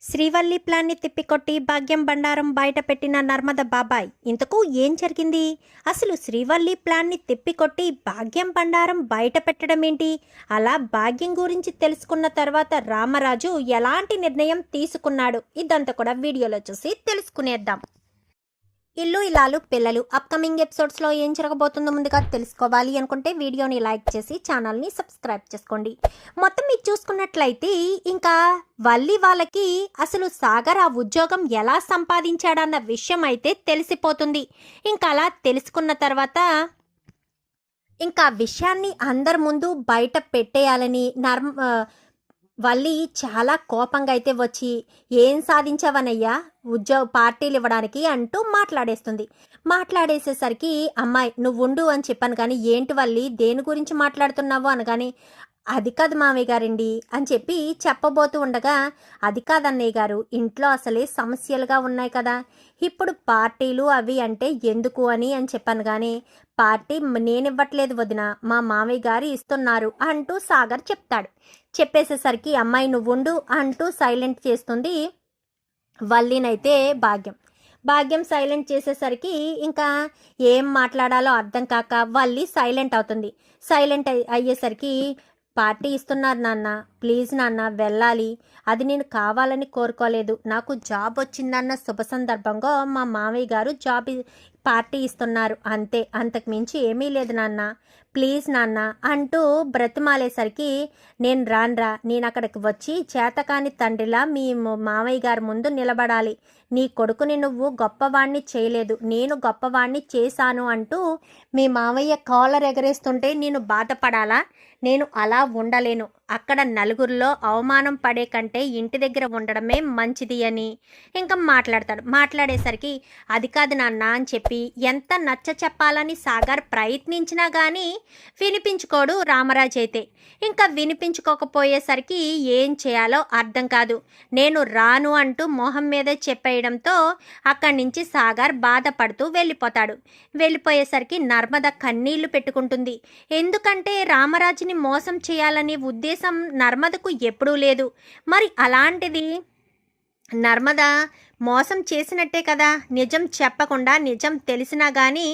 శ్రీవల్లి ప్లాన్ని తిప్పికొట్టి భాగ్యం బండారం బయట పెట్టిన నర్మద బాబాయ్. ఇంతకు ఏం జరిగింది? అసలు శ్రీవల్లి ప్లాన్ని తిప్పికొట్టి భాగ్యం బండారం బయట పెట్టడం ఏంటి? అలా భాగ్యం గురించి తెలుసుకున్న తర్వాత రామరాజు ఎలాంటి నిర్ణయం తీసుకున్నాడు? ఇదంతా కూడా వీడియోలో చూసి తెలుసుకునేద్దాం. ఇల్లు ఇలాలు పిల్లలు అప్కమింగ్ ఎపిసోడ్స్లో ఏం జరగబోతుందో ముందుగా తెలుసుకోవాలి అనుకుంటే వీడియోని లైక్ చేసి ఛానల్ని సబ్స్క్రైబ్ చేసుకోండి. మొత్తం మీరు చూసుకున్నట్లయితే ఇంకా వల్లి వాళ్ళకి అసలు సాగర్ ఆ ఉద్యోగం ఎలా సంపాదించాడన్న విషయం అయితే తెలిసిపోతుంది. ఇంకా అలా తెలుసుకున్న తర్వాత ఇంకా విషయాన్ని అందరి ముందు బయట పెట్టేయాలని వల్లి చాలా కోపంగా అయితే వచ్చి, ఏం సాధించావనయ్యా పార్టీలు ఇవ్వడానికి అంటూ మాట్లాడేసేసరికి, అమ్మాయి నువ్వు ఉండు అని చెప్పాను కానీ ఏంటి వల్లి దేని గురించి మాట్లాడుతున్నావు అనగానే, అది కాదు మామయ్య గారండి అని చెప్పి చెప్పబోతూ ఉండగా, అది కాదన్నయ్య గారు ఇంట్లో అసలే సమస్యలుగా ఉన్నాయి కదా, ఇప్పుడు పార్టీలు అవి అంటే ఎందుకు అని చెప్పాను కానీ, పార్టీ నేనివ్వట్లేదు వదిన, మా మామయ్య గారు ఇస్తున్నారు అంటూ సాగర్ చెప్తాడు. చెప్పేసేసరికి అమ్మాయి నువ్వుండు అంటూ సైలెంట్ చేస్తుంది వల్లినైతే భాగ్యం సైలెంట్ చేసేసరికి ఇంకా ఏం మాట్లాడాలో అర్థం కాక వల్లి సైలెంట్ అవుతుంది. సైలెంట్ అయ్యేసరికి, పార్టీ ఇస్తున్నారు నాన్న, ప్లీజ్ నాన్న వెళ్ళాలి, అది నేను కావాలని కోరుకోలేదు, నాకు జాబ్ వచ్చిందన్న శుభ సందర్భంగా మా మామయ్య గారు పార్టీ ఇస్తున్నారు అంతే, అంతకు మించి ఏమీ లేదు నాన్న, ప్లీజ్ నాన్న అంటూ బ్రతిమాలేసరికి, నేను రాన్రా, నేను అక్కడికి వచ్చి చేతకాని తండ్రిలా మీ మామయ్య గారి ముందు నిలబడాలి, నీ కొడుకుని నువ్వు గొప్పవాణ్ణి చేయలేదు, నేను గొప్పవాణ్ణి చేశాను అంటూ మీ మామయ్య కాలర్ ఎగరేస్తుంటే నేను బాధపడాలా? నేను అలా ఉండలేను, అక్కడ నలుగురిలో అవమానం పడే కంటే ఇంటి దగ్గర ఉండడమే మంచిది అని ఇంకా మాట్లాడేసరికి, అది కాదు నాన్న అని చెప్పి ఎంత నచ్చ చెప్పాలని సాగర్ ప్రయత్నించినా కానీ వినిపించుకోడు రామరాజు అయితే. ఇంకా వినిపించుకోకపోయేసరికి ఏం చేయాలో అర్థం కాదు. నేను రాను అంటూ మొహం మీదే చెప్పేయడంతో అక్కడి నుంచి సాగర్ బాధపడుతూ వెళ్ళిపోయేసరికి నర్మద కన్నీళ్లు పెట్టుకుంటుంది. ఎందుకంటే రామరాజుని మోసం చేయాలనే ఉద్దేశం నర్మదకు ఎప్పుడూ లేదు. మరి అలాంటిది నర్మద మోసం చేసినట్టే కదా, నిజం చెప్పకుండా, నిజం తెలిసినా కానీ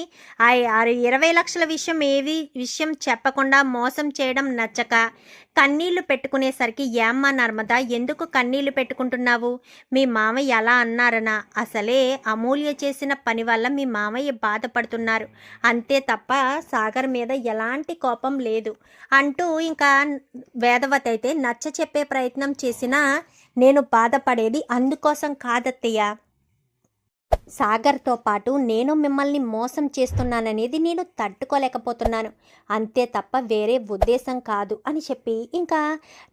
20 లక్షల విషయం చెప్పకుండా మోసం చేయడం నచ్చక కన్నీళ్లు పెట్టుకునేసరికి, ఏమ్మా నర్మద ఎందుకు కన్నీళ్లు పెట్టుకుంటున్నావు, మీ మామయ్య ఎలా అన్నారనా, అసలే అమూల్య చేసిన పని వల్ల మీ మామయ్య బాధపడుతున్నారు అంతే తప్ప సాగర్ మీద ఎలాంటి కోపం లేదు అంటూ ఇంకా వేదవతి అయితే నచ్చ చెప్పే ప్రయత్నం చేసినా, నేను బాధపడేది అందుకోసం కాదత్తయ్య, సాగర్తో పాటు నేను మిమ్మల్ని మోసం చేస్తున్నాననేది నేను తట్టుకోలేకపోతున్నాను అంతే తప్ప వేరే ఉద్దేశం కాదు అని చెప్పి ఇంకా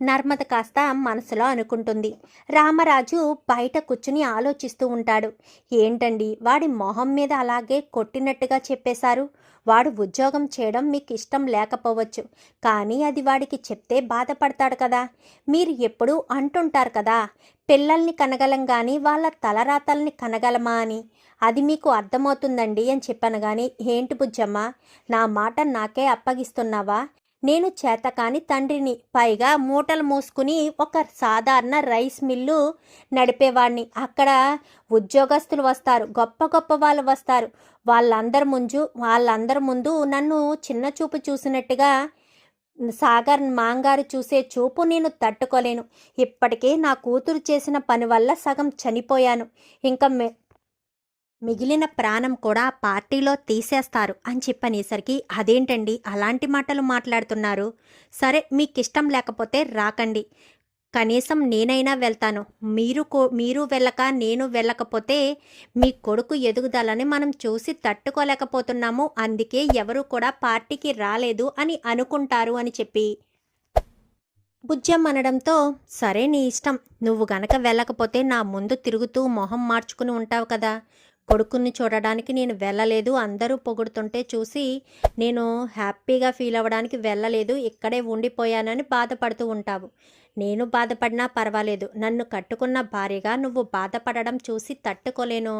నర్మద కాస్త మనసులో అనుకుంటుంది. రామరాజు బయట కూర్చుని ఆలోచిస్తూ ఉంటాడు. ఏంటండి వాడి మొహం మీద అలాగే కొట్టినట్టుగా చెప్పేశారు, వాడు ఉద్యోగం చేయడం మీకు ఇష్టం లేకపోవచ్చు, కానీ అది వాడికి చెప్తే బాధపడతాడు కదా, మీరు ఎప్పుడూ అంటుంటారు కదా పిల్లల్ని కనగలం కానీ వాళ్ళ తలరాతల్ని కనగలమా అని, అది మీకు అర్థమవుతుందండి అని చెప్పాను కానీ, ఏంటి బుజ్జమ్మ నా మాట నాకే అప్పగిస్తున్నావా, నేను చేతకాని తండ్రిని, పైగా మూటలు మోసుకుని ఒక సాధారణ రైస్ మిల్లు నడిపేవాడిని, అక్కడ ఉద్యోగస్తులు వస్తారు, గొప్ప గొప్ప వాళ్ళు వస్తారు, వాళ్ళందరి ముందు నన్ను చిన్న చూపు చూసినట్టుగా సాగర్ మాంగారు చూసే చూపు నేను తట్టుకోలేను, ఇప్పటికే నా కూతురు చేసిన పని వల్ల సగం చనిపోయాను, ఇంకా మిగిలిన ప్రాణం కూడా పార్టీలో తీసేస్తారు అని చెప్పనేసరికి, అదేంటండి అలాంటి మాటలు మాట్లాడుతున్నారు, సరే మీకు ఇష్టం లేకపోతే రాకండి, కనీసం నేనైనా వెళ్తాను, మీరు వెళ్ళక నేను వెళ్ళకపోతే మీ కొడుకు ఎదుగుదలని మనం చూసి తట్టుకోలేకపోతున్నాము, అందుకే ఎవరు కూడా పార్టీకి రాలేదు అని అనుకుంటారు అని చెప్పి బుజ్జమ్మ అనడంతో, సరే నీ ఇష్టం, నువ్వు గనక వెళ్ళకపోతే నా ముందు తిరుగుతూ మొహం మార్చుకుని ఉంటావు కదా, కొడుకుని చూడడానికి నేను వెళ్ళలేదు, అందరూ పొగుడుతుంటే చూసి నేను హ్యాపీగా ఫీల్ అవ్వడానికి వెళ్ళలేదు, ఇక్కడే ఉండిపోయానని బాధపడుతూ ఉంటావు, నేను బాధపడినా పర్వాలేదు, నన్ను కట్టుకున్న భార్యగా నువ్వు బాధపడడం చూసి తట్టుకోలేను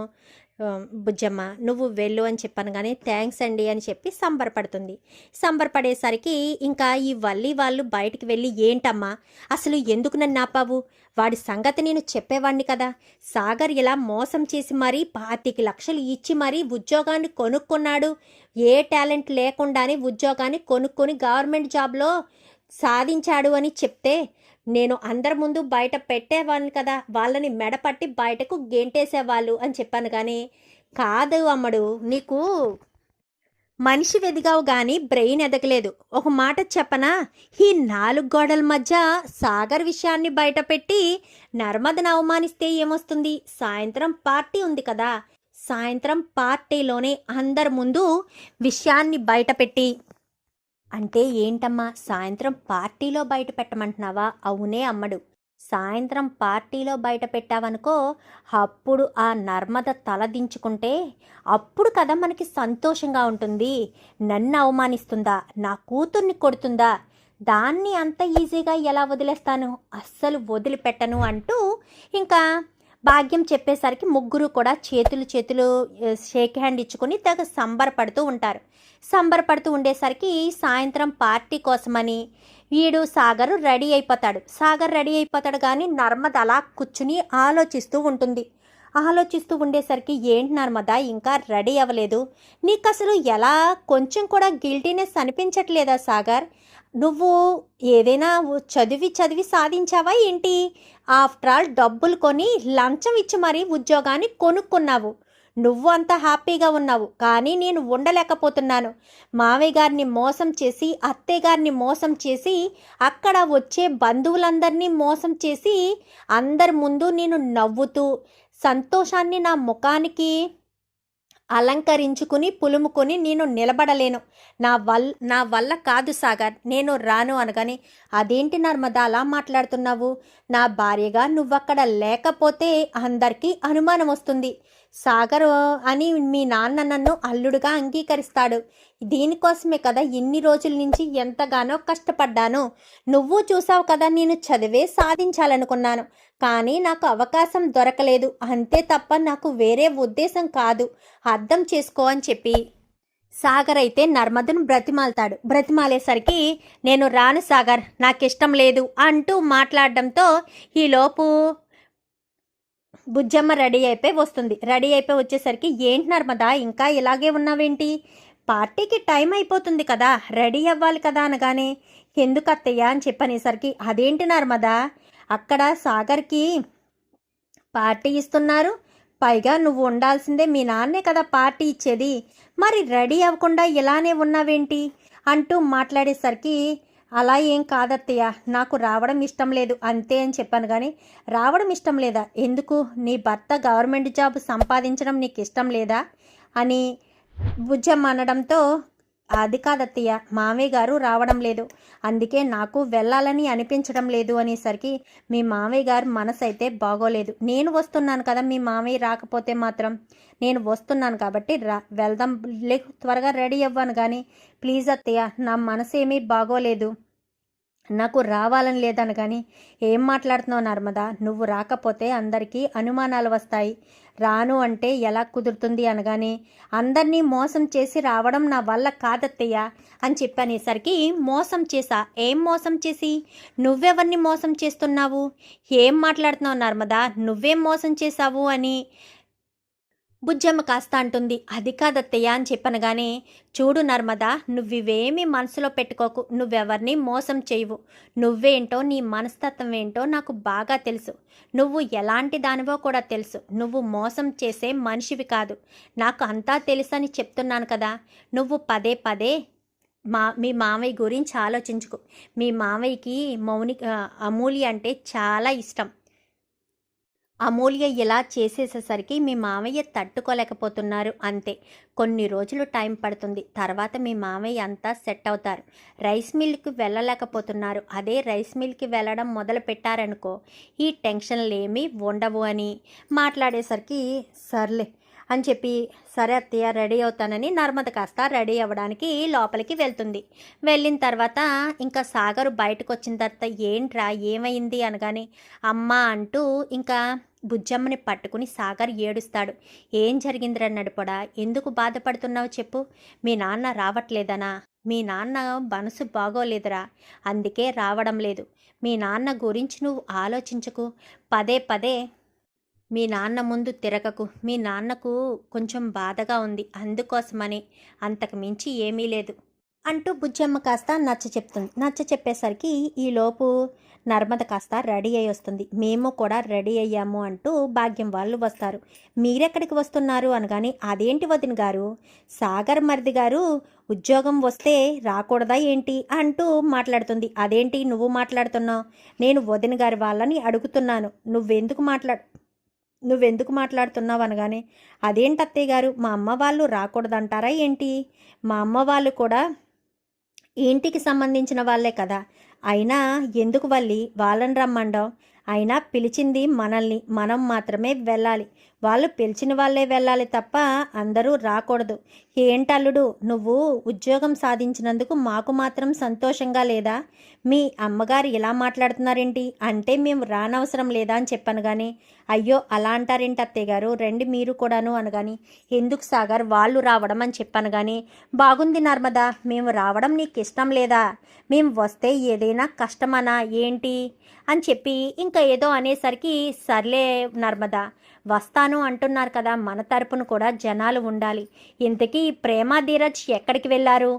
బుజ్జమ్మ, నువ్వు వెళ్ళు అని చెప్పాను. కానీ థ్యాంక్స్ అండి అని చెప్పి సంబరపడుతుంది. సంబరపడేసరికి ఇంకా ఈ వల్లి వాళ్ళు బయటికి వెళ్ళి, ఏంటమ్మా అసలు ఎందుకు నన్ను ఆపావు? వాడి సంగతి నేను చెప్పేవాడిని కదా. సాగర్ ఇలా మోసం చేసి మరీ 25 లక్షలు ఇచ్చి మరీ ఉద్యోగాన్ని కొనుక్కున్నాడు. ఏ టాలెంట్ లేకుండానే ఉద్యోగాన్ని కొనుక్కొని గవర్నమెంట్ జాబ్లో సాధించాడు అని చెప్తే నేను అందరి ముందు బయట పెట్టేవాడిని కదా, వాళ్ళని మెడపట్టి బయటకు గెంటేసేవాళ్ళు అని చెప్పాను. కానీ కాదు అమ్మడు, నీకు మనిషి ఎదిగావు కానీ బ్రెయిన్ ఎదగలేదు. ఒక మాట చెప్పనా, ఈ 4 గోడల మధ్య సాగర్ విషయాన్ని బయటపెట్టి నర్మదను అవమానిస్తే ఏమొస్తుంది? సాయంత్రం పార్టీ ఉంది కదా, సాయంత్రం పార్టీలోనే అందరి ముందు విషయాన్ని బయటపెట్టి, అంటే ఏంటమ్మా సాయంత్రం పార్టీలో బయట పెట్టమంటున్నావా? అవునే అమ్మడు, సాయంత్రం పార్టీలో బయట పెట్టావనుకో, అప్పుడు ఆ నర్మద తలదించుకుంటే అప్పుడు కదా మనకి సంతోషంగా ఉంటుంది. నన్ను అవమానిస్తుందా, నా కూతుర్ని కొడుతుందా, దాన్ని అంత ఈజీగా ఎలా వదిలేస్తాను? అస్సలు వదిలిపెట్టను అంటూ ఇంకా భాగ్యం చెప్పేసరికి ముగ్గురు కూడా చేతులు షేక్ హ్యాండ్ ఇచ్చుకొని తెగ సంబరపడుతూ ఉంటారు. సంబరపడుతూ ఉండేసరికి సాయంత్రం పార్టీ కోసమని వీడు సాగర్ రెడీ అయిపోతాడు. కానీ నర్మద అలా కూర్చుని ఆలోచిస్తూ ఉంటుంది. ఆలోచిస్తూ ఉండేసరికి, ఏంటి నర్మద ఇంకా రెడీ అవ్వలేదు? నీకు అసలు ఎలా కొంచెం కూడా గిల్టీనెస్ అనిపించట్లేదా సాగర్? నువ్వు ఏదైనా చదివి సాధించావా ఏంటి? ఆఫ్టర్ ఆల్ డబ్బులు కొని లంచం ఇచ్చి మరీ ఉద్యోగాన్ని కొనుక్కున్నావు. నువ్వు అంత హ్యాపీగా ఉన్నావు, కానీ నేను ఉండలేకపోతున్నాను. మావయ్య గారిని మోసం చేసి, అత్తయ్య గారిని మోసం చేసి, అక్కడ వచ్చే బంధువులందరినీ మోసం చేసి, అందరి ముందు నేను నవ్వుతూ సంతోషాన్ని నా ముఖానికి అలంకరించుకుని పులుముకొని నేను నిలబడలేను. నా వల్ల కాదు సాగర్, నేను రాను అనగానే, అదేంటి నర్మద అలా మాట్లాడుతున్నావు? నా భార్యగా నువ్వక్కడ లేకపోతే అందరికీ అనుమానం వస్తుంది. సాగర్ అని మీ నాన్న నన్ను అల్లుడుగా అంగీకరిస్తాడు. దీనికోసమే కదా ఇన్ని రోజుల నుంచి ఎంతగానో కష్టపడ్డాను. నువ్వు చూసావు కదా, నేను చదివే సాధించాలనుకున్నాను, కానీ నాకు అవకాశం దొరకలేదు. అంతే తప్ప నాకు వేరే ఉద్దేశం కాదు, అర్థం చేసుకో అని చెప్పి సాగర్ అయితే నర్మదను బ్రతిమాలేసరికి, నేను రాను సాగర్, నాకిష్టం లేదు అంటూ మాట్లాడడంతో ఈలోపు బుజ్జమ్మ రెడీ అయిపోయి వచ్చేసరికి, ఏంటి నర్మదా ఇంకా ఇలాగే ఉన్నావేంటి? పార్టీకి టైం అయిపోతుంది కదా, రెడీ అవ్వాలి కదా అనగానే, ఎందుకు అత్తయ్య అని చెప్పనేసరికి, అదేంటి నర్మదా అక్కడ సాగర్కి పార్టీ ఇస్తున్నారు, పైగా నువ్వు ఉండాల్సిందే, మీ నాన్నే కదా పార్టీ ఇచ్చేది, మరి రెడీ అవ్వకుండా ఇలానే ఉన్నావేంటి అంటూ మాట్లాడేసరికి, అలా ఏం కాదత్తయ్య, నాకు రావడం ఇష్టం లేదు అంతే అని చెప్పాను. కానీ రావడం ఇష్టం లేదా? ఎందుకు? నీ భర్త గవర్నమెంట్ జాబ్ సంపాదించడం నీకు ఇష్టం లేదా అని బుజ్జమ్మ అనడంతో, అది కాదత్తయ్య, మామయ్య గారు రావడం లేదు, అందుకే నాకు వెళ్ళాలని అనిపించడం లేదు అనేసరికి, మీ మామయ్య గారు మనసు అయితే బాగోలేదు. నేను వస్తున్నాను కదా, మీ మామయ్య రాకపోతే మాత్రం నేను వస్తున్నాను కాబట్టి వెళ్దాం, త్వరగా రెడీ అవ్వను. కానీ ప్లీజ్ అత్తయ్య, నా మనసు ఏమీ బాగోలేదు, నాకు రావాలని లేదని. కానీ ఏం మాట్లాడుతున్నావు నర్మదా, నువ్వు రాకపోతే అందరికీ అనుమానాలు వస్తాయి, రాను అంటే ఎలా కుదురుతుంది అనగానే, అందరినీ మోసం చేసి రావడం నా వల్ల కాదత్తయ్య అని చెప్పనేసరికి, మోసం చేసా? ఏం మోసం చేసి? నువ్వెవరిని మోసం చేస్తున్నావు? ఏం మాట్లాడుతున్నావు నర్మదా, నువ్వేం మోసం చేశావు అని బుజ్జమ్మ కాస్త అంటుంది. అది కాదత్తయ్య అని చెప్పనగానే, చూడు నర్మదా, నువ్వివేమీ మనసులో పెట్టుకోకు, నువ్వెవరిని మోసం చేయవు, నువ్వేంటో నీ మనస్తత్వం ఏంటో నాకు బాగా తెలుసు, నువ్వు ఎలాంటి దానివో కూడా తెలుసు, నువ్వు మోసం చేసే మనిషివి కాదు, నాకు అంతా తెలుసని చెప్తున్నాను కదా. నువ్వు పదే పదే మీ మామయ్య గురించి ఆలోచించుకో. మీ మామయ్యకి అమూల్య అంటే చాలా ఇష్టం. అమూల్య ఇలా చేసేసేసరికి మీ మామయ్య తట్టుకోలేకపోతున్నారు అంతే. కొన్ని రోజులు టైం పడుతుంది, తర్వాత మీ మామయ్య అంతా సెట్ అవుతారు. రైస్ మిల్కి వెళ్ళలేకపోతున్నారు, అదే రైస్ మిల్కి వెళ్ళడం మొదలు పెట్టారనుకో, ఈ టెన్షన్లు ఏమీ ఉండవు అని మాట్లాడేసరికి, సర్లే అని చెప్పి సరే అత్తయ్య రెడీ అవుతానని నర్మద కాస్త రెడీ అవ్వడానికి లోపలికి వెళ్తుంది. వెళ్ళిన తర్వాత ఇంకా సాగరు బయటకు వచ్చిన తర్వాత ఏంట్రా ఏమైంది అనగానే అమ్మ అంటూ ఇంకా బుజ్జమ్మని పట్టుకుని సాగర్ ఏడుస్తాడు. ఏం జరిగిందిరా నడిపడా, ఎందుకు బాధపడుతున్నావు చెప్పు. మీ నాన్న రావట్లేదనా? మీ నాన్న మనసు బాగోలేదురా, అందుకే రావడం లేదు. మీ నాన్న గురించి నువ్వు ఆలోచించకు, పదే పదే మీ నాన్న ముందు తిరగకు. మీ నాన్నకు కొంచెం బాధగా ఉంది, అందుకోసమని, అంతకు మించి ఏమీ లేదు అంటూ బుజ్జమ్మ కాస్త నచ్చ చెప్తుంది. నచ్చ చెప్పేసరికి ఈలోపు నర్మద కాస్త రెడీ అయ్యి వస్తుంది. మేము కూడా రెడీ అయ్యాము అంటూ భాగ్యం వాళ్ళు వస్తారు. మీరెక్కడికి వస్తున్నారు అనగానే అదేంటి వదిన గారు, సాగర్ మరిది గారు ఉద్యోగం వస్తే రాకూడదా ఏంటి అంటూ మాట్లాడుతుంది. అదేంటి నువ్వు మాట్లాడుతున్నావు, నేను వదిన గారి వాళ్ళని అడుగుతున్నాను, నువ్వెందుకు మాట్లాడుతున్నావు అనగానే అదేంటి అత్తయ్య గారు, మా అమ్మ వాళ్ళు రాకూడదంటారా ఏంటి? మా అమ్మ వాళ్ళు కూడా ఇంటికి సంబంధించిన వాళ్ళే కదా, అయినా ఎందుకు వాళ్ళని రమ్మండం? అయినా పిలిచింది మనల్ని, మనం మాత్రమే వెళ్ళాలి, వాళ్ళు పిలిచిన వాళ్ళే వెళ్ళాలి తప్ప అందరూ రాకూడదు. ఏంటల్లుడు, నువ్వు ఉద్యోగం సాధించినందుకు మాకు మాత్రం సంతోషంగా లేదా? మీ అమ్మగారు ఇలా మాట్లాడుతున్నారేంటి అంటే మేము రానవసరం లేదా అని చెప్పాను కానీ, అయ్యో అలా అంటారేంటి అత్తయ్య గారు, రండి మీరు కూడాను అనగాని, ఎందుకు సాగర్ వాళ్ళు రావడం అని చెప్పాను కానీ, బాగుంది నర్మదా, మేము రావడం నీకు ఇష్టం లేదా? మేము వస్తే ఏదైనా కష్టమనా ఏంటి అని చెప్పి ఇంకా ఏదో అనేసరికి సర్లే నర్మదా, వస్తాను అంటున్నారు కదా, మన తరపున కూడా జనాలు ఉండాలి. ఇంతకీ ప్రేమ ధీరజ్ ఎక్కడికి వెళ్ళారు?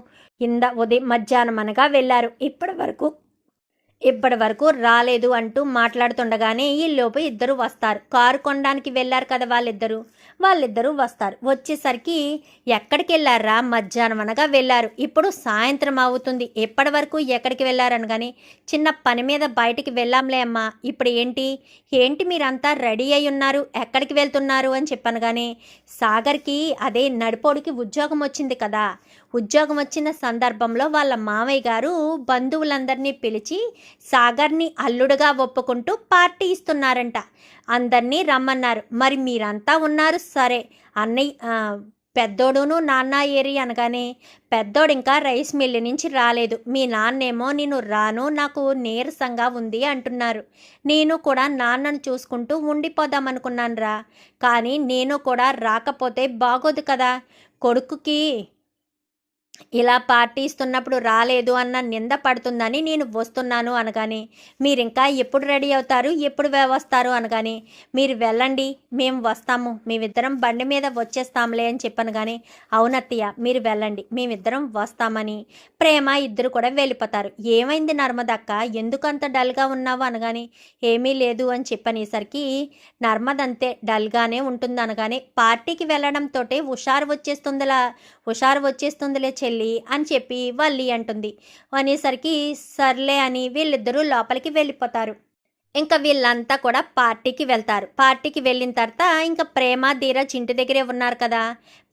ఉదయం మధ్యాహ్నం అనగా వెళ్ళారు, ఇప్పటి వరకు రాలేదు అంటూ మాట్లాడుతుండగానే ఈలోపు ఇద్దరు వస్తారు. కారు కొనడానికి వెళ్ళారు కదా వాళ్ళిద్దరూ వస్తారు. వచ్చేసరికి ఎక్కడికి వెళ్ళారా? మధ్యాహ్నం అనగా వెళ్ళారు, ఇప్పుడు సాయంత్రం అవుతుంది, ఎప్పటి వరకు ఎక్కడికి వెళ్ళారని కానీ, చిన్న పని మీద బయటికి వెళ్ళాంలే అమ్మా. ఇప్పుడు ఏంటి మీరంతా రెడీ అయి ఉన్నారు, ఎక్కడికి వెళ్తున్నారు అని చెప్పాను కానీ, సాగర్కి అదే నడిపోడికి ఉద్యోగం వచ్చింది కదా, ఉద్యోగం వచ్చిన సందర్భంలో వాళ్ళ మామయ్య గారు బంధువులందరినీ పిలిచి సాగర్ని అల్లుడుగా ఒప్పుకుంటూ పార్టీ ఇస్తున్నారంట, అందరినీ రమ్మన్నారు. మరి మీరంతా ఉన్నారు, సరే అన్నయ్య పెద్దోడును నాన్న ఏరి అనగానే, పెద్దోడు ఇంకా రైస్ మిల్లు నుంచి రాలేదు, మీ నాన్నేమో నేను రాను నాకు నీరసంగా ఉంది అంటున్నారు. నేను కూడా నాన్నను చూసుకుంటూ ఉండిపోదామనుకున్నాను రా, కానీ నేను కూడా రాకపోతే బాగోదు కదా, కొడుకుకి ఇలా పార్టీ ఇస్తున్నప్పుడు రాలేదు అన్న నింద పడుతుందని నేను వస్తున్నాను అనగానే, మీరింకా ఎప్పుడు రెడీ అవుతారు, ఎప్పుడు వస్తారు అనగానే, మీరు వెళ్ళండి మేము వస్తాము, మేమిద్దరం బండి మీద వచ్చేస్తాంలే అని చెప్పాను కానీ, అవునత్తయ్య మీరు వెళ్ళండి మేమిద్దరం వస్తామని ప్రేమ ఇద్దరు కూడా వెళ్ళిపోతారు. ఏమైంది నర్మదక్క, ఎందుకంత డల్గా ఉన్నావు అనగానే, ఏమీ లేదు అని చెప్పనేసరికి, నర్మదంతే డల్గానే ఉంటుంది అనగానే, పార్టీకి వెళ్ళడంతో హుషారు వచ్చేస్తుందిలే చెల్లి అని చెప్పి వల్లి అంటుంది. అనేసరికి సర్లే అని వీళ్ళిద్దరూ లోపలికి వెళ్ళిపోతారు. ఇంకా వీళ్ళంతా కూడా పార్టీకి వెళ్తారు. పార్టీకి వెళ్ళిన తర్వాత ఇంకా ప్రేమ ధీరజ్ ఇంటి దగ్గరే ఉన్నారు కదా,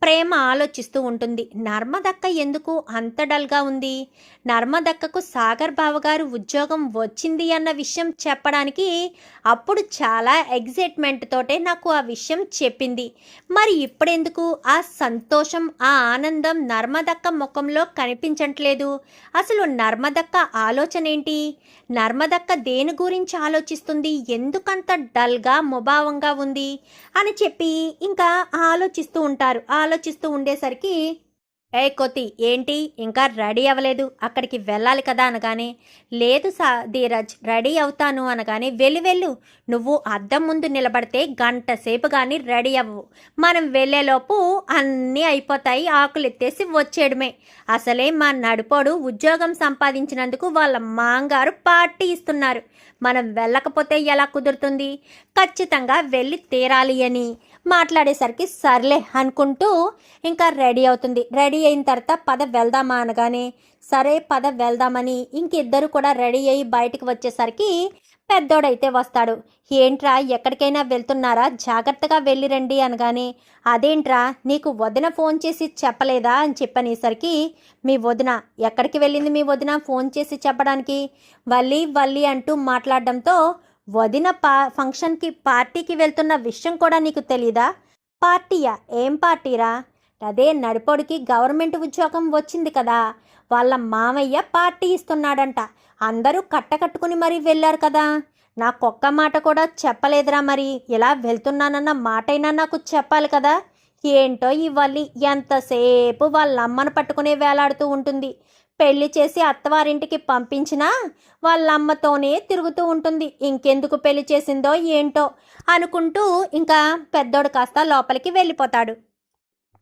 ప్రేమ ఆలోచిస్తూ ఉంటుంది, నర్మదక్క ఎందుకు అంత డల్గా ఉంది? నర్మదక్కకు సాగర్ బావగారు ఉద్యోగం వచ్చింది అన్న విషయం చెప్పడానికి అప్పుడు చాలా ఎగ్జైట్మెంట్ తోటే నాకు ఆ విషయం చెప్పింది, మరి ఇప్పుడెందుకు ఆ సంతోషం ఆ ఆనందం నర్మదక్క ముఖంలో కనిపించట్లేదు? అసలు నర్మదక్క ఆలోచన ఏంటి? నర్మదక్క దేని గురించి ఆలోచిస్తుంది, ఎందుకంత డల్గా ముభావంగా ఉంది అని చెప్పి ఇంకా ఆలోచిస్తూ ఉండేసరికి, ఏ కొత్తి ఏంటి ఇంకా రెడీ అవ్వలేదు, అక్కడికి వెళ్ళాలి కదా అనగానే, లేదు ధీరజ్ రెడీ అవుతాను అనగానే, వెళ్ళు నువ్వు అద్దం ముందు నిలబడితే గంట సేపు కానీ రెడీ అవ్వవు, మనం వెళ్ళేలోపు అన్నీ అయిపోతాయి, ఆకులు ఎత్తేసి వచ్చేయడమే. అసలే మా నడుపోడు ఉద్యోగం సంపాదించినందుకు వాళ్ళ మాంగారు పార్టీ ఇస్తున్నారు, మనం వెళ్ళకపోతే ఎలా కుదురుతుంది, ఖచ్చితంగా వెళ్ళి తీరాలి అని మాట్లాడేసరికి సర్లే అనుకుంటూ ఇంకా రెడీ అవుతుంది. రెడీ అయిన తర్వాత పద వెళ్దామా అనగానే, సరే పద వెళ్దామని ఇంకిద్దరు కూడా రెడీ అయ్యి బయటకు వచ్చేసరికి పెద్దోడైతే వస్తాడు. ఏంట్రా ఎక్కడికైనా వెళ్తున్నారా, జాగ్రత్తగా వెళ్ళిరండి అనగానే, అదేంట్రా నీకు వదిన ఫోన్ చేసి చెప్పలేదా అని చెప్పనేసరికి, మీ వదిన ఎక్కడికి వెళ్ళింది, మీ వదిన ఫోన్ చేసి చెప్పడానికి, వల్లి అంటూ మాట్లాడడంతో, వదిన ఫంక్షన్కి పార్టీకి వెళ్తున్న విషయం కూడా నీకు తెలీదా? పార్టీయా? ఏం పార్టీరా? అదే నడిపొడికి గవర్నమెంట్ ఉద్యోగం వచ్చింది కదా, వాళ్ళ మామయ్య పార్టీ ఇస్తున్నాడంట. అందరూ కట్టకట్టుకుని మరీ వెళ్ళారు కదా. నాకొక్క మాట కూడా చెప్పలేదురా. మరి ఇలా వెళ్తున్నానన్న మాటైనా నాకు చెప్పాలి కదా. ఏంటో ఇవ్వాలి, ఎంతసేపు వాళ్ళ అమ్మను పట్టుకునే వేలాడుతూ ఉంటుంది. పెళ్లి చేసి అత్తవారింటికి పంపించినా వాళ్ళమ్మతోనే తిరుగుతూ ఉంటుంది. ఇంకెందుకు పెళ్లి చేసిందో ఏంటో అనుకుంటూ ఇంకా పెద్దోడు కాస్త లోపలికి వెళ్ళిపోతాడు.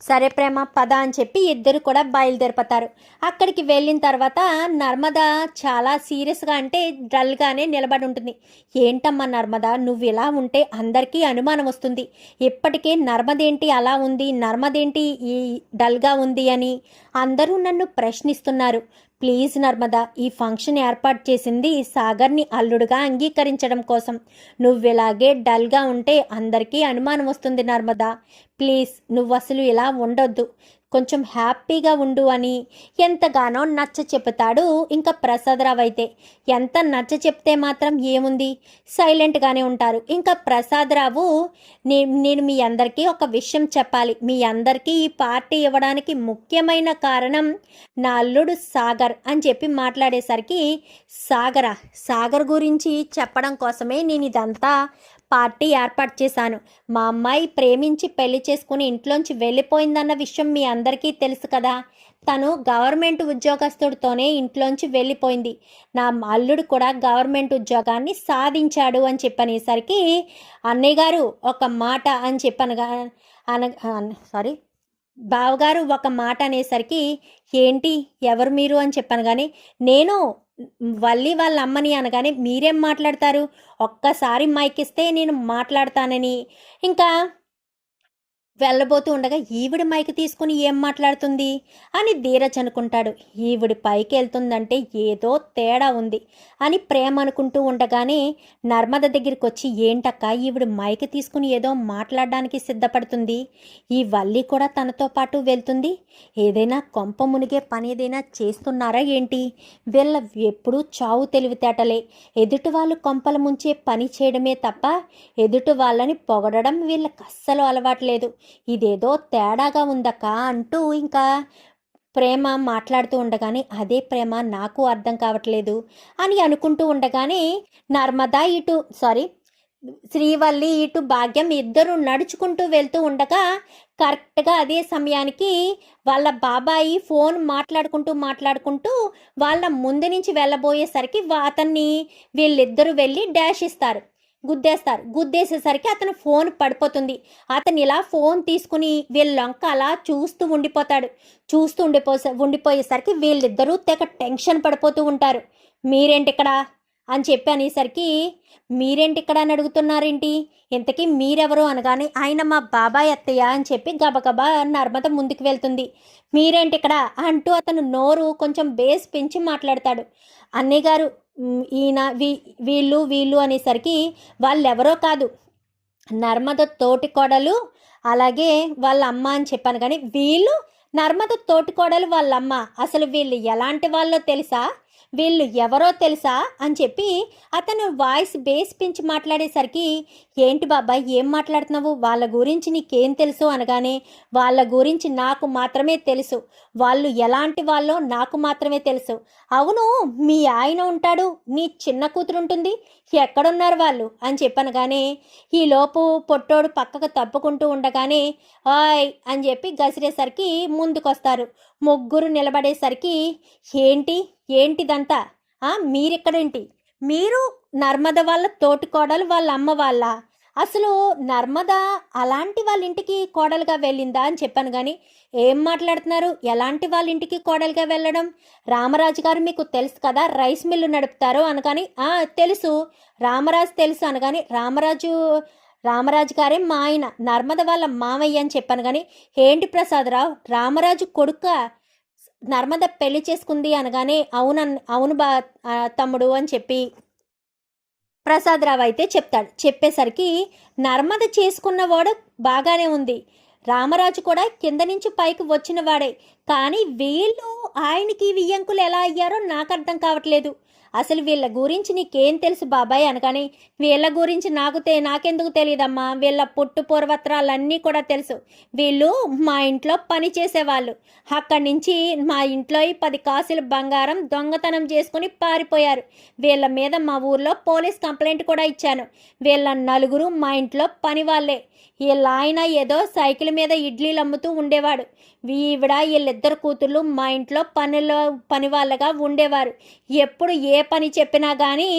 సరే ప్రేమ పద అని చెప్పి ఇద్దరు కూడా బయలుదేరిపోతారు. అక్కడికి వెళ్ళిన తర్వాత నర్మద చాలా సీరియస్గా, అంటే డల్గానే నిలబడి ఉంటుంది. ఏంటమ్మా నర్మద, నువ్వు ఇలా ఉంటే అందరికీ అనుమానం వస్తుంది. ఇప్పటికే నర్మదేంటి అలా ఉంది, నర్మదేంటి ఈ డల్గా ఉంది అని అందరూ నన్ను ప్రశ్నిస్తున్నారు. ప్లీజ్ నర్మద, ఈ ఫంక్షన్ ఏర్పాటు చేసింది సాగర్ని అల్లుడుగా అంగీకరించడం కోసం. నువ్విలాగే డల్గా ఉంటే అందరికీ అనుమానం వస్తుంది నర్మద. ప్లీజ్ నువ్వు అసలు ఇలా ఉండొద్దు, కొంచెం హ్యాపీగా ఉండు అని ఎంతగానో నచ్చ చెప్తాడు. ఇంకా ప్రసాదరావు అయితే ఎంత నచ్చ చెప్తే మాత్రం ఏముంది, సైలెంట్గానే ఉంటారు. ఇంకా ప్రసాదరావు, నేను మీ అందరికీ ఒక విషయం చెప్పాలి. మీ అందరికీ ఈ పార్టీ ఇవ్వడానికి ముఖ్యమైన కారణం నా అల్లుడు సాగర్ అని చెప్పి మాట్లాడేసరికి, సాగర్ గురించి చెప్పడం కోసమే నేను ఇదంతా పార్టీ ఏర్పాటు చేశాను. మా అమ్మాయి ప్రేమించి పెళ్లి చేసుకుని ఇంట్లోంచి వెళ్ళిపోయిందన్న విషయం మీ అందరికీ తెలుసు కదా. తను గవర్నమెంట్ ఉద్యోగస్తుడితోనే ఇంట్లోంచి వెళ్ళిపోయింది. నా అల్లుడు కూడా గవర్నమెంట్ ఉద్యోగాన్ని సాధించాడు అని చెప్పనేసరికి, అన్నయ్య గారు ఒక మాట అని చెప్పనగా బావగారు ఒక మాట అనేసరికి, ఏంటి ఎవరు మీరు అని చెప్పాను. కానీ నేను వల్లి వాళ్ళ అమ్మని అనగానే మీరేం మాట్లాడతారు, ఒక్కసారి మైక్ ఇస్తే నేను మాట్లాడతానని ఇంకా వెళ్ళబోతూ ఉండగా ఈవిడ మైక్ తీసుకుని ఏం మాట్లాడుతుంది అని ధీరజ్ అనుకుంటాడు. ఈవిడి పైకి వెళ్తుందంటే ఏదో తేడా ఉంది అని ప్రేమ అనుకుంటూ ఉండగానే నర్మద దగ్గరికి వచ్చి, ఏంటక్క ఈవిడ మైక్ తీసుకుని ఏదో మాట్లాడడానికి సిద్ధపడుతుంది, ఈ వల్లి కూడా తనతో పాటు వెళ్తుంది, ఏదైనా కొంప మునిగే పని ఏదైనా చేస్తున్నారా ఏంటి? వీళ్ళ ఎప్పుడూ చావు తెలివితేటలే, ఎదుటి వాళ్ళు కొంపల ముంచే పని చేయడమే తప్ప ఎదుటి వాళ్ళని పొగడడం వీళ్ళకి అస్సలు అలవాట్లేదు, ఇదేదో తేడాగా ఉందక్క అంటూ ఇంకా ప్రేమ మాట్లాడుతూ ఉండగానే, అదే ప్రేమ నాకు అర్థం కావట్లేదు అని అనుకుంటూ ఉండగానే నర్మదా శ్రీవల్లి ఇటు భాగ్యం ఇద్దరు నడుచుకుంటూ వెళ్తూ ఉండగా కరెక్ట్గా అదే సమయానికి వాళ్ళ బాబాయి ఫోన్ మాట్లాడుకుంటూ వాళ్ళ ముందు నుంచి వెళ్ళబోయేసరికి అతన్ని వీళ్ళిద్దరూ వెళ్ళి డాష్ ఇస్తారు, గుద్దేసేసరికి అతను ఫోన్ పడిపోతుంది. అతను ఇలా ఫోన్ తీసుకుని వీళ్ళొంక అలా చూస్తూ ఉండిపోయేసరికి వీళ్ళిద్దరూ తెగ టెన్షన్ పడిపోతూ ఉంటారు. మీరేంటిక్కడ అని చెప్పి అనేసరికి, మీరేంటిక్కడ అని అడుగుతున్నారేంటి, ఇంతకీ మీరెవరు అనగానే, ఆయన మా బాబాయ్ అత్తయ్య అని చెప్పి గబగబా నర్మద ముందుకు వెళ్తుంది. మీరేంటిక్కడ అంటూ అతను నోరు కొంచెం బేస్ పెంచి మాట్లాడతాడు. అన్నయ్య గారు, ఈయన వీళ్ళు అనేసరికి, వాళ్ళెవరో కాదు నర్మద తోటి కోడలు అలాగే వాళ్ళ అమ్మ అని చెప్పాను. కానీ వీళ్ళు నర్మద తోటి కోడలు వాళ్ళమ్మ, అసలు వీళ్ళు ఎలాంటి వాళ్ళో తెలుసా, వీళ్ళు ఎవరో తెలుసా అని చెప్పి అతను వాయిస్ బేస్ పెంచి మాట్లాడేసరికి, ఏంటి బాబాయ్ ఏం మాట్లాడుతున్నావు, వాళ్ళ గురించి నీకేం తెలుసు అనగానే, వాళ్ళ గురించి నాకు మాత్రమే తెలుసు, వాళ్ళు ఎలాంటి వాళ్ళో నాకు మాత్రమే తెలుసు. అవును, మీ ఆయన ఉంటాడు, నీ చిన్న కూతురు ఉంటుంది, ఎక్కడున్నారు వాళ్ళు అని చెప్పనగానే ఈలోపు పొట్టోడు పక్కకు తప్పుకుంటూ ఉండగానే ఆయ్ అని చెప్పి గసిరేసరికి ముందుకొస్తారు. ముగ్గురు నిలబడేసరికి, ఏంటిదంతా, మీరెక్కడేంటి, మీరు నర్మద వాళ్ళ తోటికోడలు వాళ్ళ అమ్మ వాళ్ళ, అసలు నర్మద అలాంటి వాళ్ళ ఇంటికి కోడలుగా వెళ్ళిందా అని చెప్పాను. కానీ ఏం మాట్లాడుతున్నారు, ఎలాంటి వాళ్ళ ఇంటికి కోడలుగా వెళ్ళడం, రామరాజు గారు మీకు తెలుసు కదా, రైస్ మిల్లు నడుపుతారు అనగాని, తెలుసు రామరాజు తెలుసు అనగాని, రామరాజు గారే మా ఆయన, నర్మద వాళ్ళ మామయ్య అని చెప్పాను. కానీ ఏంటి ప్రసాదరావు, రామరాజు కొడుక నర్మద పెళ్లి చేసుకుంది అనగానే, అవును తమ్ముడు అని చెప్పి ప్రసాదరావు అయితే చెప్తాడు. చెప్పేసరికి నర్మద చేసుకున్నవాడు బాగానే ఉంది, రామరాజు కూడా కింద నుంచి పైకి వచ్చిన వాడే, కానీ వీళ్ళు ఆయనకి వియ్యంకులు ఎలా అయ్యారో నాకు అర్థం కావట్లేదు అసలు వీళ్ళ గురించి నీకేం తెలుసు బాబాయ్ అనగానే, వీళ్ళ గురించి నాకెందుకు తెలియదమ్మా, వీళ్ళ పుట్టు పూర్వత్రాలన్నీ కూడా తెలుసు. వీళ్ళు మా ఇంట్లో పని చేసేవాళ్ళు. అక్కడి నుంచి మా ఇంట్లో 10 కాసుల బంగారం దొంగతనం చేసుకుని పారిపోయారు. వీళ్ళ మీద మా ఊర్లో పోలీస్ కంప్లైంట్ కూడా ఇచ్చాను. వీళ్ళ నలుగురు మా ఇంట్లో పని వాళ్ళే. వీళ్ళ ఆయన ఏదో సైకిల్ మీద ఇడ్లీలు అమ్ముతూ ఉండేవాడు. వీళ్ళిద్దరు కూతుర్లు మా ఇంట్లో పని వాళ్ళగా ఉండేవారు. ఎప్పుడు ఏ పని చెప్పినా కానీ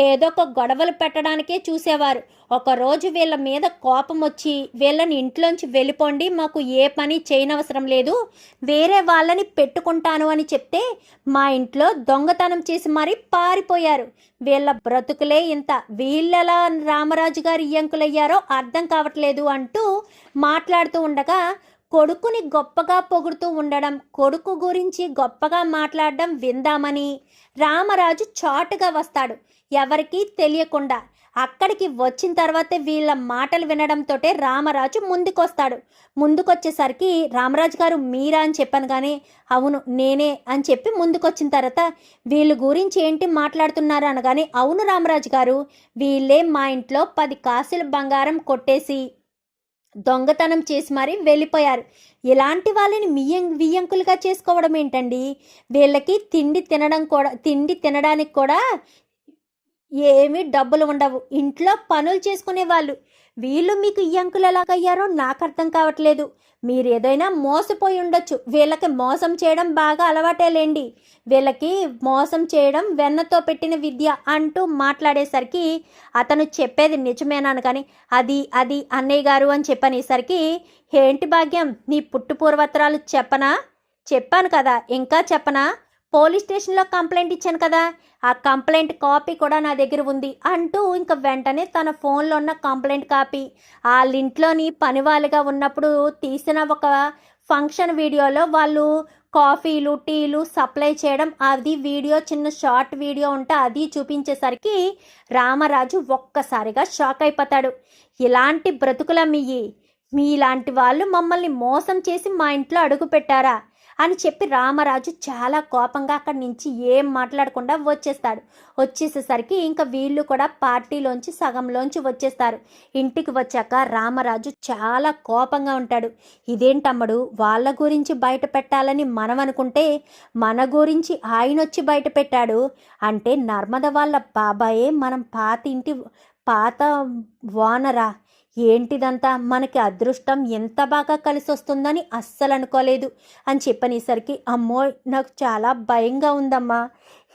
ఏదో ఒక గొడవలు పెట్టడానికే చూసేవారు. ఒకరోజు వీళ్ళ మీద కోపం వచ్చి వీళ్ళని ఇంట్లోంచి వెళ్ళిపోండి, మాకు ఏ పని చేయనవసరం లేదు, వేరే వాళ్ళని పెట్టుకుంటాను అని చెప్తే మా ఇంట్లో దొంగతనం చేసి మరీ పారిపోయారు. వీళ్ళ బ్రతుకులే ఇంత, వీళ్ళెలా రామరాజు గారు ఇయ్యంకులయ్యారో అర్థం కావట్లేదు అంటూ మాట్లాడుతూ ఉండగా కొడుకుని గొప్పగా పొగుడుతూ ఉండడం, కొడుకు గురించి గొప్పగా మాట్లాడడం విందామని రామరాజు చాటుగా వస్తాడు, ఎవరికీ తెలియకుండా. అక్కడికి వచ్చిన తర్వాత వీళ్ళ మాటలు వినడంతో రామరాజు ముందుకొచ్చేసరికి రామరాజు గారు మీరా అని చెప్పాను కానీ అవును నేనే అని చెప్పి ముందుకొచ్చిన తర్వాత వీళ్ళ గురించి ఏంటి మాట్లాడుతున్నారు అనగానే, అవును రామరాజు గారు, వీళ్ళే మా ఇంట్లో 10 కాసుల బంగారం కొట్టేసి దొంగతనం చేసి మరీ వెళ్ళిపోయారు. ఇలాంటి వాళ్ళని వియ్యంకులుగా చేసుకోవడం ఏంటండి? వీళ్ళకి తిండి తినడానికి కూడా ఏమీ డబ్బులు ఉండవు, ఇంట్లో పనులు చేసుకునే వాళ్ళు. వీళ్ళు మీకు ఇయ్యంకులు ఎలాగయ్యారో నాకు అర్థం కావట్లేదు. మీరు ఏదైనా మోసపోయి ఉండొచ్చు. వీళ్ళకి మోసం చేయడం బాగా అలవాటేలేండి. వీళ్ళకి మోసం చేయడం వెన్నతో పెట్టిన విద్య అంటూ మాట్లాడేసరికి అతను చెప్పేది నిజమేనాను కానీ అది అన్నయ్య గారు అని చెప్పనేసరికి, ఏంటి భాగ్యం నీ పుట్టు పూర్వత్రాలు చెప్పాను కదా, ఇంకా చెప్పనా, పోలీస్ స్టేషన్లో కంప్లైంట్ ఇచ్చాను కదా, ఆ కంప్లైంట్ కాపీ కూడా నా దగ్గర ఉంది అంటూ ఇంకా వెంటనే తన ఫోన్లో ఉన్న కంప్లైంట్ కాపీ వాళ్ళింట్లోని పనివాళ్ళుగా ఉన్నప్పుడు తీసిన ఒక ఫంక్షన్ వీడియోలో వాళ్ళు కాఫీలు టీలు సప్లై చేయడం, అది వీడియో చిన్న షార్ట్ వీడియో ఉంటే అది చూపించేసరికి రామరాజు ఒక్కసారిగా షాక్ అయిపోతాడు. ఇలాంటి బ్రతుకుల మీలాంటి వాళ్ళు మమ్మల్ని మోసం చేసి మా ఇంట్లో అడుగు పెట్టారా అని చెప్పి రామరాజు చాలా కోపంగా అక్కడి నుంచి ఏం మాట్లాడకుండా వచ్చేసేసరికి ఇంకా వీళ్ళు కూడా పార్టీలోంచి సగంలోంచి వచ్చేస్తారు. ఇంటికి వచ్చాక రామరాజు చాలా కోపంగా ఉంటాడు. ఇదేంటమ్మడు, వాళ్ళ గురించి బయట పెట్టాలని మనం అనుకుంటే మన గురించి ఆయన వచ్చి బయట పెట్టాడు అంటే నర్మద వాళ్ళ బాబాయే మనం పాత ఓనరా? ఏంటిదంతా, మనకి అదృష్టం ఎంత బాగా కలిసి వస్తుందని అస్సలు అనుకోలేదు అని చెప్పనేసరికి, అమ్మో నాకు చాలా భయంగా ఉందమ్మా,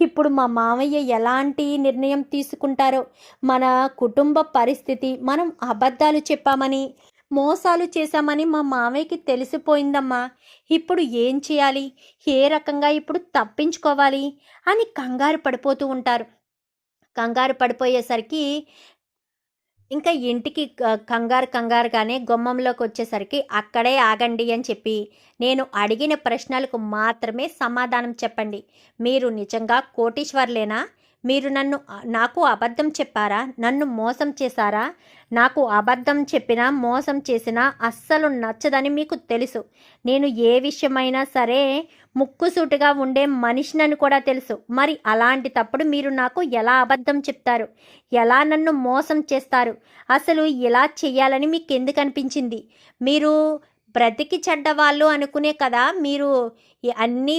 ఇప్పుడు మా మామయ్య ఎలాంటి నిర్ణయం తీసుకుంటారో, మన కుటుంబ పరిస్థితి, మనం అబద్ధాలు చెప్పామని మోసాలు చేశామని మా మామయ్యకి తెలిసిపోయిందమ్మా, ఇప్పుడు ఏం చేయాలి, ఏ రకంగా ఇప్పుడు తప్పించుకోవాలి అని కంగారు పడిపోతూ ఉంటారు. కంగారు పడిపోయేసరికి ఇంకా ఇంటికి కంగారుగానే గుమ్మంలోకి వచ్చేసరికి, అక్కడే ఆగండి అని చెప్పి, నేను అడిగిన ప్రశ్నలకు మాత్రమే సమాధానం చెప్పండి. మీరు నిజంగా కోటీశ్వర్లేనా? మీరు నాకు అబద్ధం చెప్పారా? నన్ను మోసం చేశారా? నాకు అబద్ధం చెప్పినా మోసం చేసినా అస్సలు నచ్చదని మీకు తెలుసు. నేను ఏ విషయమైనా సరే ముక్కుసూటిగా ఉండే మనిషినని కూడా తెలుసు. మరి అలాంటి తప్పుడు మీరు నాకు ఎలా అబద్ధం చెప్తారు? ఎలా నన్ను మోసం చేస్తారు? అసలు ఇలా చెయ్యాలని మీకు ఎందుకు అనిపించింది? మీరు బ్రతికి చెడ్డవాళ్ళు అనుకునే కదా మీరు అన్నీ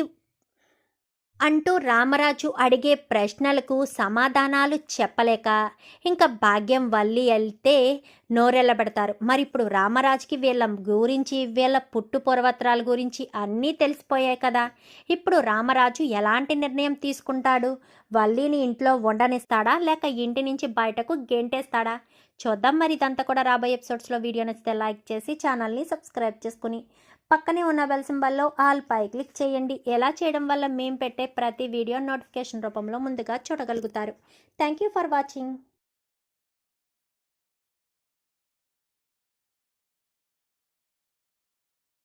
అంటూ రామరాజు అడిగే ప్రశ్నలకు సమాధానాలు చెప్పలేక ఇంకా భాగ్యం వల్లి వెళ్తే నోరెళ్ళబెడతారు. మరి ఇప్పుడు రామరాజుకి వీళ్ళ గురించి, వీళ్ళ పుట్టు పూర్వత్రాల గురించి అన్నీ తెలిసిపోయాయి కదా. ఇప్పుడు రామరాజు ఎలాంటి నిర్ణయం తీసుకుంటాడు? వల్లిని ఇంట్లో ఉండనిస్తాడా, లేక ఇంటి నుంచి బయటకు గెంటేస్తాడా? చూద్దాం. మరి ఇదంతా కూడా రాబోయే ఎపిసోడ్స్లో. వీడియో నచ్చితే లైక్ చేసి ఛానల్ని సబ్స్క్రైబ్ చేసుకుని పక్కనే ఉన్న బెల్ సింబల్లో ఆల్ పై క్లిక్ చేయండి. ఎలా చేయడం వల్ల మేము పెట్టే ప్రతి వీడియో నోటిఫికేషన్ రూపంలో ముందుగా చూడగలుగుతారు. Thank you for watching.